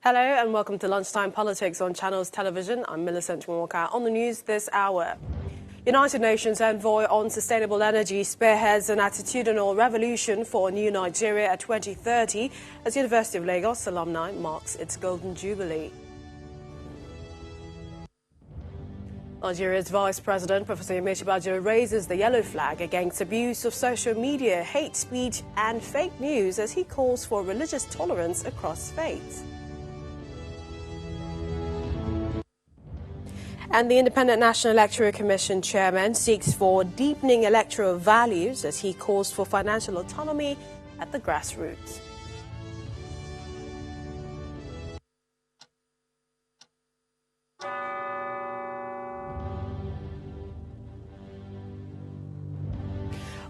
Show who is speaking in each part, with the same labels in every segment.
Speaker 1: Hello and welcome to Lunchtime Politics on Channels Television. I'm Millicent Walker. On the news this hour, United Nations envoy on sustainable energy spearheads an attitudinal revolution for a new Nigeria at 2030 as University of Lagos alumni marks its Golden Jubilee. Nigeria's Vice President, Professor Yemi Osinbajo, raises the yellow flag against abuse of social media, hate speech and fake news as he calls for religious tolerance across faiths. And the Independent National Electoral Commission chairman seeks for deepening electoral values as he calls for financial autonomy at the grassroots.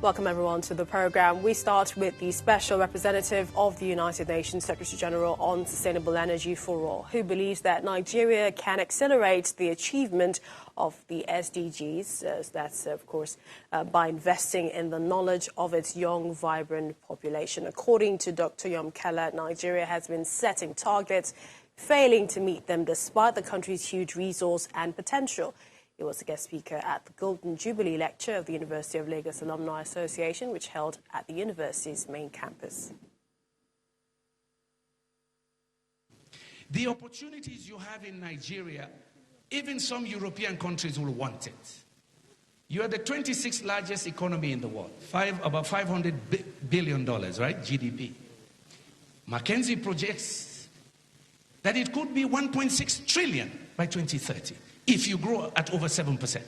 Speaker 1: Welcome everyone to the program. We start with the Special Representative of the United Nations Secretary General on Sustainable Energy for All, who believes that Nigeria can accelerate the achievement of the SDGs. That's, of course, by investing in the knowledge of its young, vibrant population. According to Dr. Yom Keller, Nigeria has been setting targets, failing to meet them despite the country's huge resource and potential. He was a guest speaker at the Golden Jubilee Lecture of the University of Lagos Alumni Association, which held at the university's main campus.
Speaker 2: The opportunities you have in Nigeria, even some European countries will want it. You are the 26th largest economy in the world, about $500 billion, right, GDP. McKinsey projects that it could be 1.6 trillion by 2030. If you grow at over 7%.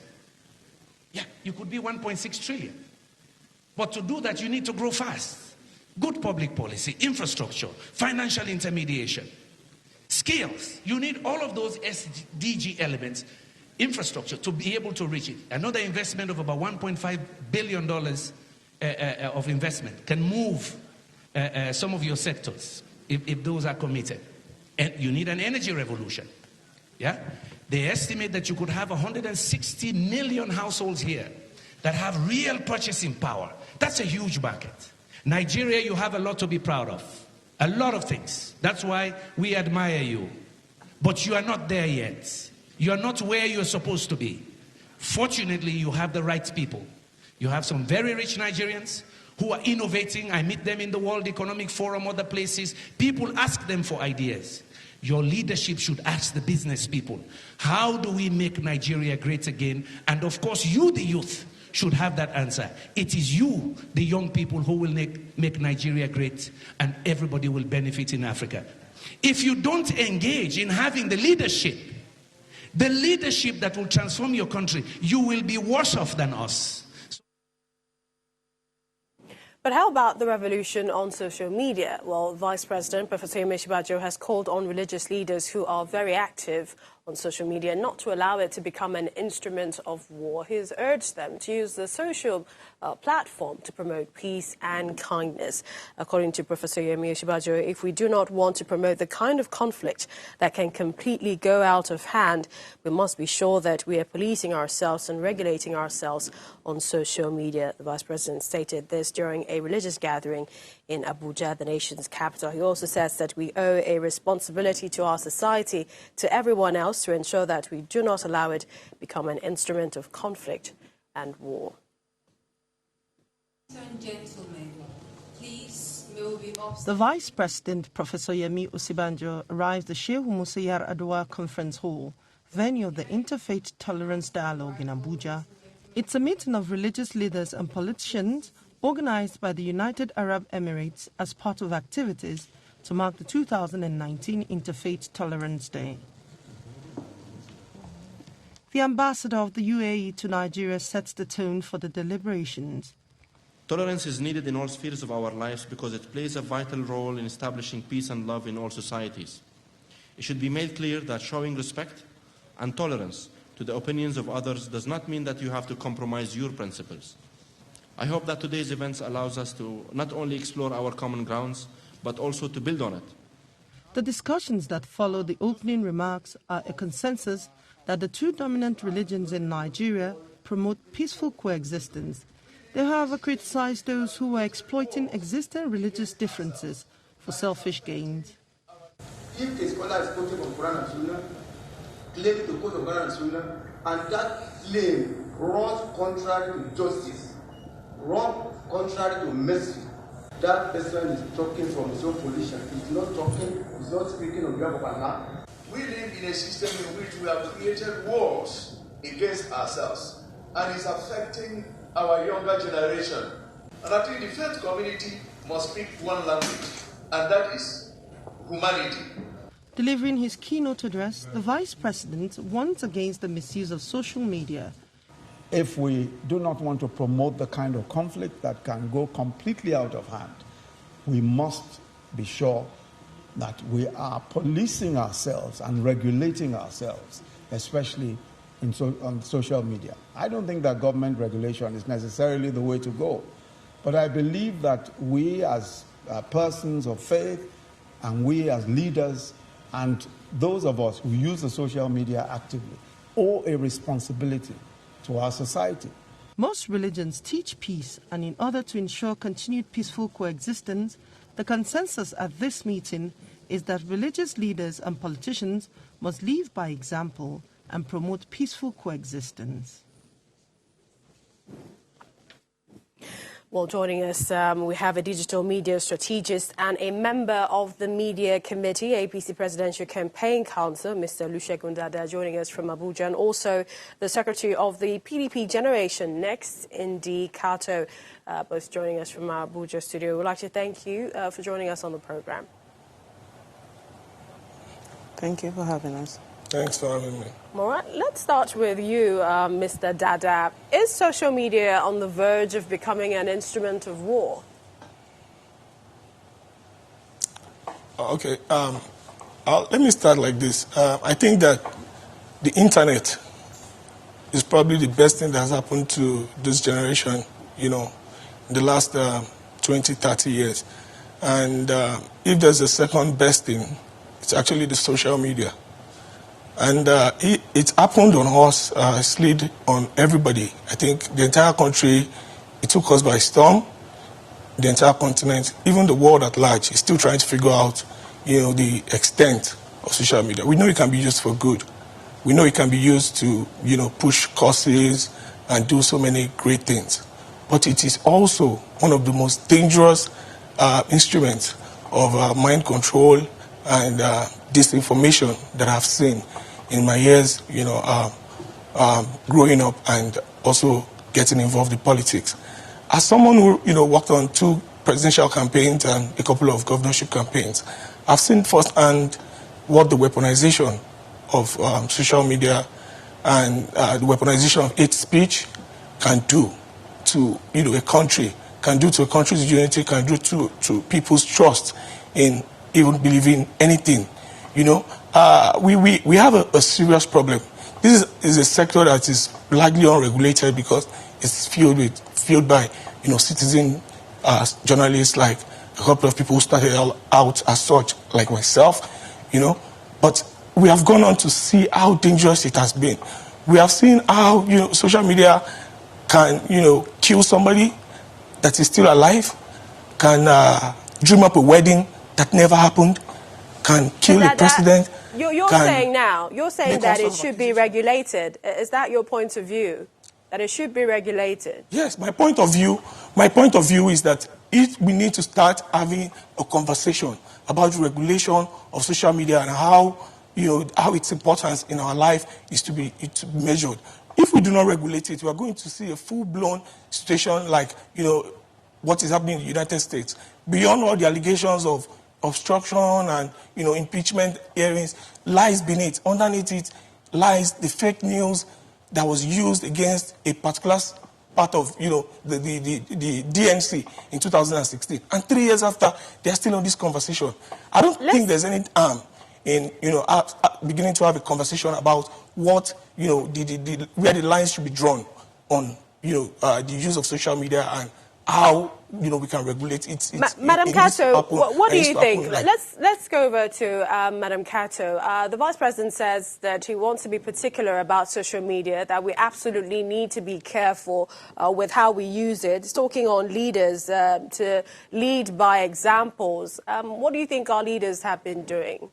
Speaker 2: Yeah, you could be 1.6 trillion. But to do that, you need to grow fast. Good public policy, infrastructure, financial intermediation, skills. You need all of those SDG elements, infrastructure, to be able to reach it. Another investment of about $1.5 billion of investment can move some of your sectors if those are committed. And you need an energy revolution. Yeah? They estimate that you could have 160 million households here that have real purchasing power. That's a huge market. Nigeria, you have a lot to be proud of. A lot of things. That's why we admire you. But you are not there yet. You are not where you're supposed to be. Fortunately, you have the right people. You have some very rich Nigerians who are innovating. I meet them in the World Economic Forum, other places. People ask them for ideas. Your leadership should ask the business people, how do we make Nigeria great again? And of course, you, the youth, should have that answer. It is you, the young people, who will make Nigeria great, and everybody will benefit in Africa. If you don't engage in having the leadership that will transform your country, you will be worse off than us.
Speaker 1: But how about the revolution on social media? Well, Vice President Professor Yemi Osinbajo has called on religious leaders who are very active on social media not to allow it to become an instrument of war. He has urged them to use the social platform to promote peace and kindness. According to Professor Yemi Osinbajo, if we do not want to promote the kind of conflict that can completely go out of hand, we must be sure that we are policing ourselves and regulating ourselves on social media. The Vice President stated this during a religious gathering in Abuja, the nation's capital. He also says that we owe a responsibility to our society, to everyone else, to ensure that we do not allow it become an instrument of conflict and war.
Speaker 3: Gentlemen, please, will be
Speaker 4: the Vice President, Professor Yemi Osinbajo, arrived at the Sheikh Musa Yar'Adua Conference Hall, venue of the Interfaith Tolerance Dialogue in Abuja. It's a meeting of religious leaders and politicians organized by the United Arab Emirates as part of activities to mark the 2019 Interfaith Tolerance Day. The ambassador of the UAE to Nigeria sets the tone for the deliberations.
Speaker 5: Tolerance is needed in all spheres of our lives because it plays a vital role in establishing peace and love in all societies. It should be made clear that showing respect and tolerance to the opinions of others does not mean that you have to compromise your principles. I hope that today's events allows us to not only explore our common grounds, but also to build on it.
Speaker 4: The discussions that follow the opening remarks are a consensus that the two dominant religions in Nigeria promote peaceful coexistence. They, however, criticized those who were exploiting existing religious differences for selfish gains.
Speaker 6: If a scholar is quoting from Quran and Sunnah, claiming to quote from Quran and Sunnah, and that claim runs contrary to justice, runs contrary to mercy, that person is talking from his own position. He's not talking, he's not speaking on behalf of Allah.
Speaker 7: We live in a system in which we have created wars against ourselves, and it's affecting our younger generation. And I think the faith community must speak one language, and that is humanity.
Speaker 4: Delivering his keynote address, the Vice President warns against the misuse of social media.
Speaker 8: If we do not want to promote the kind of conflict that can go completely out of hand, we must be sure that we are policing ourselves and regulating ourselves, especially on social media. I don't think that government regulation is necessarily the way to go, but I believe that we as persons of faith and we as leaders and those of us who use the social media actively owe a responsibility to our society.
Speaker 4: Most religions teach peace, and in order to ensure continued peaceful coexistence, the consensus at this meeting is that religious leaders and politicians must lead by example and promote peaceful coexistence.
Speaker 1: Well, joining us, we have a digital media strategist and a member of the Media Committee, APC Presidential Campaign Council, Mr. Olusegun Dada, joining us from Abuja, and also the Secretary of the PDP Generation Next, Ndi Kato, both joining us from our Abuja studio. We'd like to thank you for joining us on the program.
Speaker 9: Thank you for having us.
Speaker 10: Thanks for having me.
Speaker 1: All right, let's start with you, Mr. Dada. Is social media on the verge of becoming an instrument of war?
Speaker 10: Okay, let me start like this. I think that the internet is probably the best thing that has happened to this generation, in the last 20, 30 years. And if there's a second best thing, it's actually the social media. And it happened on us, slid on everybody. I think the entire country, it took us by storm. The entire continent, even the world at large, is still trying to figure out, the extent of social media. We know it can be used for good. We know it can be used to, push causes and do so many great things. But it is also one of the most dangerous instruments of mind control and disinformation that I've seen in my years, growing up and also getting involved in politics. As someone who, worked on 2 presidential campaigns and a couple of governorship campaigns, I've seen firsthand what the weaponization of social media and the weaponization of hate speech can do to, a country, can do to a country's unity, can do to people's trust in even believing anything. We have a serious problem. This is a sector that is largely unregulated because it's fueled by citizen journalists, like a couple of people who started out as such, like myself, But we have gone on to see how dangerous it has been. We have seen how social media can kill somebody that is still alive, can dream up a wedding that never happened, can kill a president.
Speaker 1: You're saying that it should be regulated. Is that your point of view? That it should be regulated?
Speaker 10: Yes, my point of view is that we need to start having a conversation about regulation of social media and how its importance in our life is to be measured. If we do not regulate it, we are going to see a full-blown situation like what is happening in the United States. Beyond all the allegations of obstruction and impeachment hearings, lies beneath. Underneath it lies the fake news that was used against a particular part of the DNC in 2016. And 3 years after, they are still on this conversation. I don't think there's any harm in beginning to have a conversation about what where the lines should be drawn on the use of social media and how we can regulate it.
Speaker 1: Madam Kato, what do you think? Let's go over to Madam Kato. The Vice President says that he wants to be particular about social media, that we absolutely need to be careful with how we use it. He's talking on leaders to lead by examples. What do you think our leaders have been doing?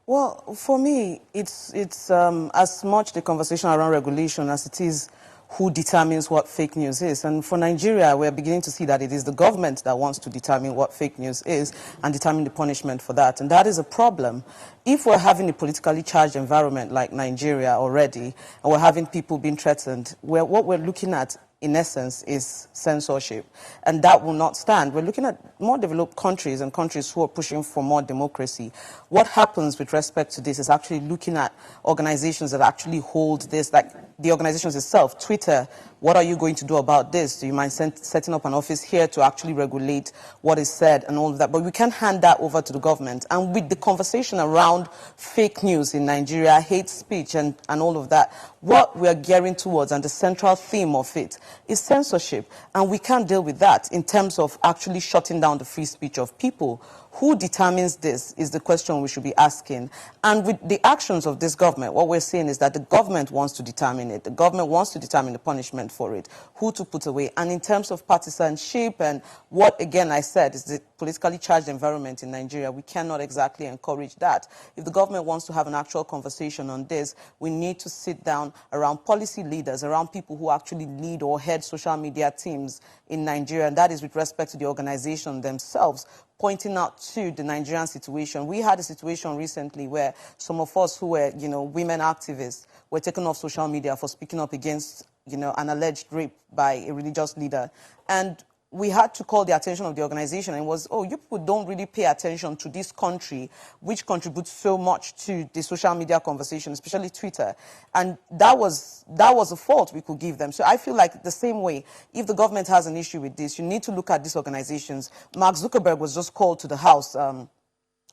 Speaker 9: Well, for me, it's as much the conversation around regulation as it is who determines what fake news is. And for Nigeria, we're beginning to see that it is the government that wants to determine what fake news is and determine the punishment for that. And that is a problem. If we're having a politically charged environment like Nigeria already, and we're having people being threatened, what we're looking at in essence, is censorship. And that will not stand. We're looking at more developed countries and countries who are pushing for more democracy. What happens with respect to this is actually looking at organizations that actually hold this, like the organizations itself, Twitter. What are you going to do about this? Do you mind setting up an office here to actually regulate what is said and all of that? But we can't hand that over to the government. And with the conversation around fake news in Nigeria, hate speech and all of that, what we are gearing towards and the central theme of it is censorship. And we can't deal with that in terms of actually shutting down the free speech of people. Who determines this is the question we should be asking. And with the actions of this government, what we're seeing is that the government wants to determine it. The government wants to determine the punishment for it, who to put away. And in terms of partisanship and what, again, I said, is the politically charged environment in Nigeria, we cannot exactly encourage that. If the government wants to have an actual conversation on this, we need to sit down around policy leaders, around people who actually lead or head social media teams in Nigeria, and that is with respect to the organization themselves, pointing out to the Nigerian situation. We had a situation recently where some of us who were, women activists were taken off social media for speaking up against, an alleged rape by a religious leader. And we had to call the attention of the organization, and it was, you people don't really pay attention to this country, which contributes so much to the social media conversation, especially Twitter. And that was a fault we could give them. So I feel like the same way, if the government has an issue with this, you need to look at these organizations. Mark Zuckerberg was just called to the House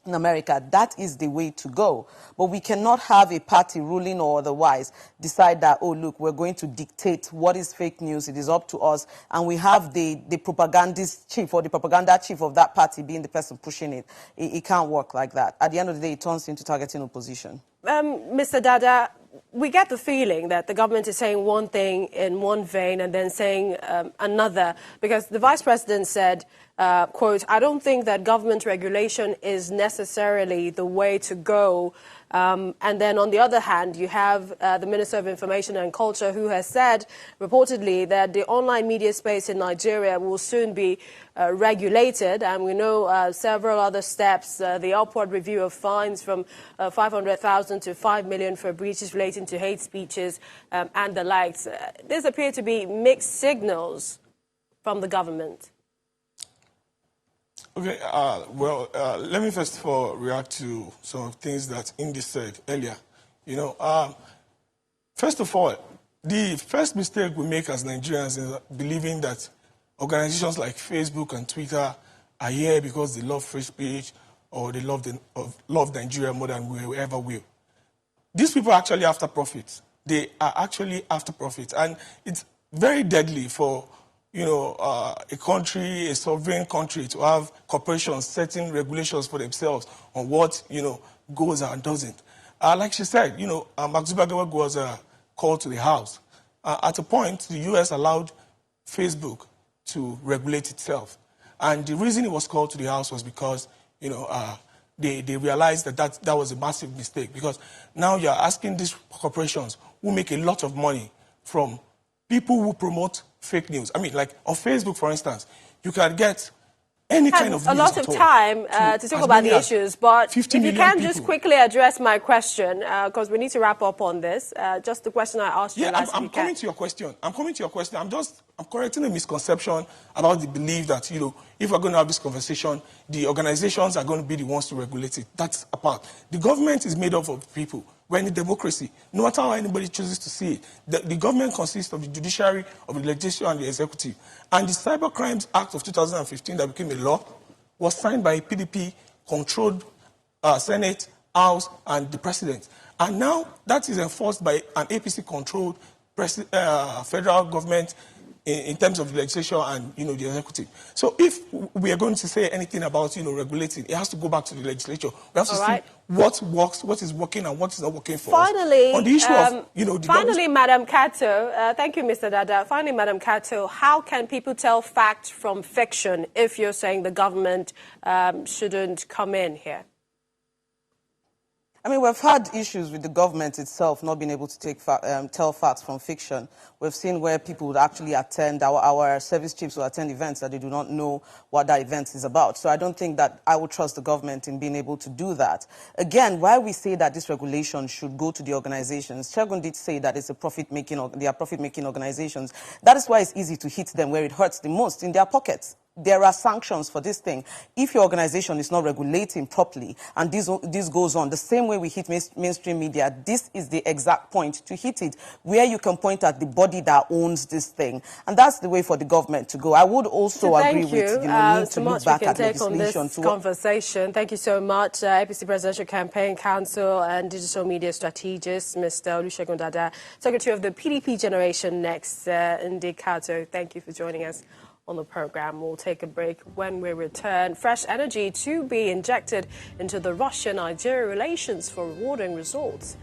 Speaker 9: in America. That is the way to go. But we cannot have a party ruling or otherwise decide that, look, we're going to dictate what is fake news. It is up to us. And we have the propagandist chief or the propaganda chief of that party being the person pushing it. It can't work like that. At the end of the day, it turns into targeting opposition.
Speaker 1: Mr. Dada, we get the feeling that the government is saying one thing in one vein and then saying another, because the Vice President said, quote, I don't think that government regulation is necessarily the way to go. And then on the other hand, you have the Minister of Information and Culture, who has said reportedly that the online media space in Nigeria will soon be regulated. And we know several other steps, the upward review of fines from 500,000 to 5 million for breaches relating to hate speeches and the likes. These appear to be mixed signals from the government.
Speaker 10: Okay, let me first of all react to some of the things that Indy said earlier. First of all, the first mistake we make as Nigerians is believing that organizations like Facebook and Twitter are here because they love free speech or they love Nigeria more than we ever will. These people are actually after profit. They are actually after profit, and it's very deadly for a country, a sovereign country, to have corporations setting regulations for themselves on what, goes and doesn't. Like she said, Mark Zuckerberg was called to the House. At a point, the U.S. allowed Facebook to regulate itself. And the reason it was called to the House was because, they realized that was a massive mistake. Because now you're asking these corporations who make a lot of money from people who promote fake news. I mean, like on Facebook, for instance, you can get any kind of news.
Speaker 1: A lot of time to talk about the issues, but if you can just quickly address my question, because we need to wrap up on this. Just the question I asked you last week.
Speaker 10: I'm coming to your question. I'm correcting a misconception about the belief that, if we're going to have this conversation, the organizations are going to be the ones to regulate it. That's apart. The government is made up of people. We're in a democracy. No matter how anybody chooses to see it, the government consists of the judiciary, of the legislature, and the executive. And the Cyber Crimes Act of 2015 that became a law was signed by a PDP-controlled Senate, House, and the President. And now that is enforced by an APC-controlled federal government in terms of the legislature and, the executive. So if we are going to say anything about, regulating, it has to go back to the legislature. We have to see what works, what is working, and what is not working for us.
Speaker 1: Finally,
Speaker 10: on the issue of,
Speaker 1: finally, Madam Kato, thank you, Mr. Dada. Finally, Madam Kato, how can people tell fact from fiction if you're saying the government shouldn't come in here?
Speaker 9: I mean, we've had issues with the government itself not being able to tell facts from fiction. We've seen where people would actually attend, our service chiefs will attend events that they do not know what that event is about. So I don't think that I would trust the government in being able to do that. Again, why we say that this regulation should go to the organizations, Shegun did say that they are profit-making organizations. That is why it's easy to hit them where it hurts the most, in their pockets. There are sanctions for this thing. If your organization is not regulating properly, and this goes on, the same way we hit mainstream media, this is the exact point to hit it, where you can point at the body that owns this thing. And that's the way for the government to go. I would also agree with, need to look back at legislation.
Speaker 1: Conversation. Thank you so much, APC Presidential Campaign Council and Digital Media Strategist, Mr. Olusegun Dada, Secretary of the PDP Generation Next, Ndi Kato. Thank you for joining us on the program. We'll take a break. When we return, fresh energy to be injected into the Russia-Nigeria relations for rewarding results.